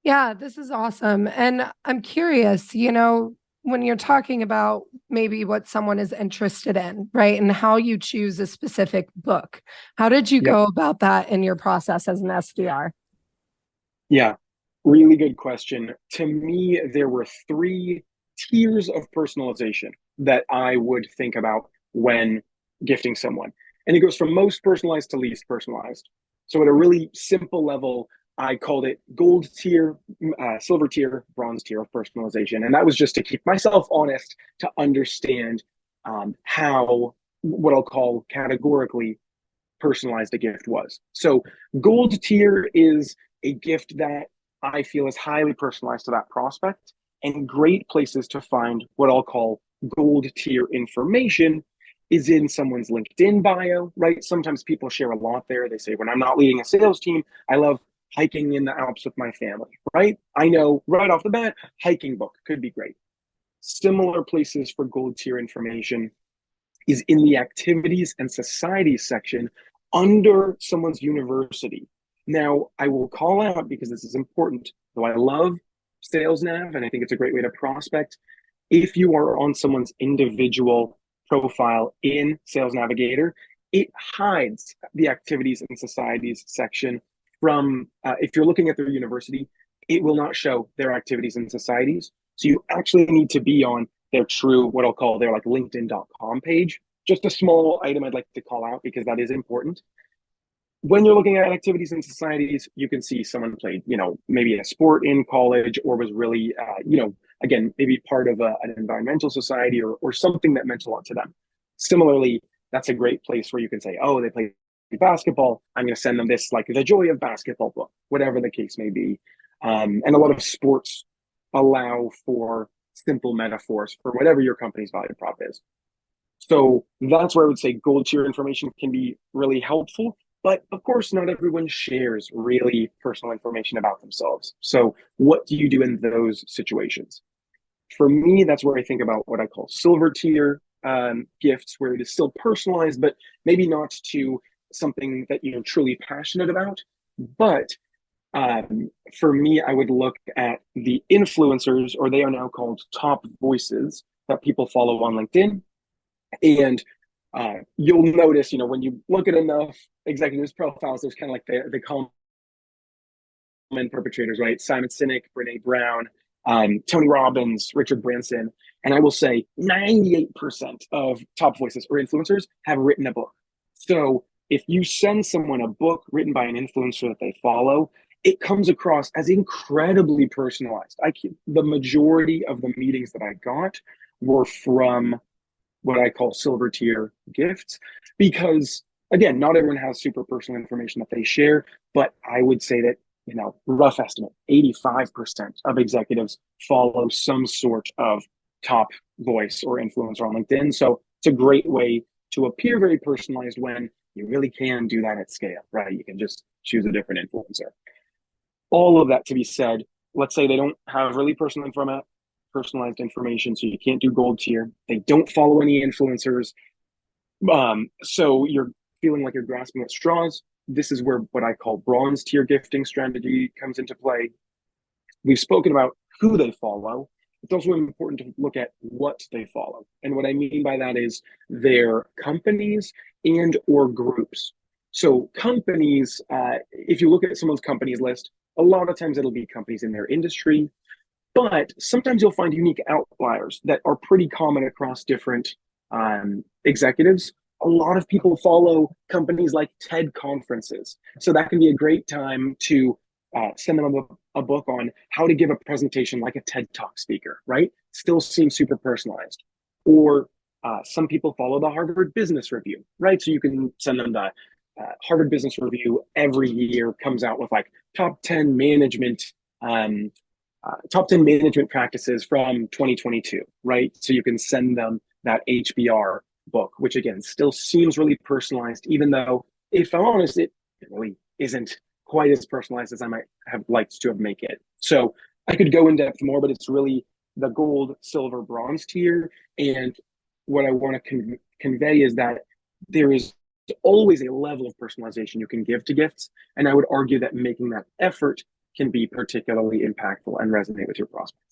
Yeah, this is awesome. And I'm curious, when you're talking about maybe what someone is interested in, right? And how you choose a specific book. How did you Yep. go about that in your process as an SDR? Yeah. Really good question. To me, there were three tiers of personalization that I would think about when gifting someone. And it goes from most personalized to least personalized. So, at a really simple level, I called it gold tier, silver tier, bronze tier of personalization. And that was just to keep myself honest to understand how what I'll call categorically personalized a gift was. So, gold tier is a gift that I feel is highly personalized to that prospect and great places to find what I'll call gold tier information is in someone's LinkedIn bio, right? Sometimes people share a lot there. They say, when I'm not leading a sales team, I love hiking in the Alps with my family, right? I know right off the bat, hiking book could be great. Similar places for gold tier information is in the activities and societies section under someone's university. Now, I will call out because this is important, though I love Sales Nav and I think it's a great way to prospect. If you are on someone's individual profile in Sales Navigator, it hides the activities and societies section from, if you're looking at their university, it will not show their activities and societies. So you actually need to be on their true, what I'll call their like LinkedIn.com page. Just a small item I'd like to call out because that is important. When you're looking at activities and societies, you can see someone played, maybe a sport in college or was really, again, maybe part of an environmental society or something that meant a lot to them. Similarly, that's a great place where you can say, oh, they play basketball. I'm going to send them this, like the joy of basketball book, whatever the case may be. And a lot of sports allow for simple metaphors for whatever your company's value prop is. So that's where I would say gold tier information can be really helpful. But of course, not everyone shares really personal information about themselves. So, what do you do in those situations? For me, that's where I think about what I call silver tier gifts, where it is still personalized, but maybe not to something that you're truly passionate about. But for me, I would look at the influencers, or they are now called top voices that people follow on LinkedIn. And you'll notice, when you look at enough executives' profiles, there's kind of like the common perpetrators, right? Simon Sinek, Brene Brown, Tony Robbins, Richard Branson. And I will say 98% of top voices or influencers have written a book. So if you send someone a book written by an influencer that they follow, it comes across as incredibly personalized. The majority of the meetings that I got were from what I call silver tier gifts because again, not everyone has super personal information that they share, but I would say that, rough estimate, 85% of executives follow some sort of top voice or influencer on LinkedIn. So it's a great way to appear very personalized when you really can do that at scale, right? You can just choose a different influencer. All of that to be said, let's say they don't have really personalized information, so you can't do gold tier. They don't follow any influencers, so you're feeling like you're grasping at straws. This is where what I call bronze tier gifting strategy comes into play. We've spoken about who they follow. It's also important to look at what they follow. And what I mean by that is their companies and or groups. So companies, if you look at someone's companies list, a lot of times it'll be companies in their industry, but sometimes you'll find unique outliers that are pretty common across different executives. A lot of people follow companies like TED conferences. So that can be a great time to send them a book on how to give a presentation like a TED Talk speaker, right? Still seems super personalized. Or some people follow the Harvard Business Review, right? So you can send them the Harvard Business Review every year comes out with like um, top 10 management practices from 2022, right? So you can send them that HBR book, which again still seems really personalized, even though, if I'm honest, it really isn't quite as personalized as I might have liked to have make it. So I could go in depth more, but it's really the gold, silver, bronze tier. And what I want to convey is that there is always a level of personalization you can give to gifts. And I would argue that making that effort can be particularly impactful and resonate with your prospects.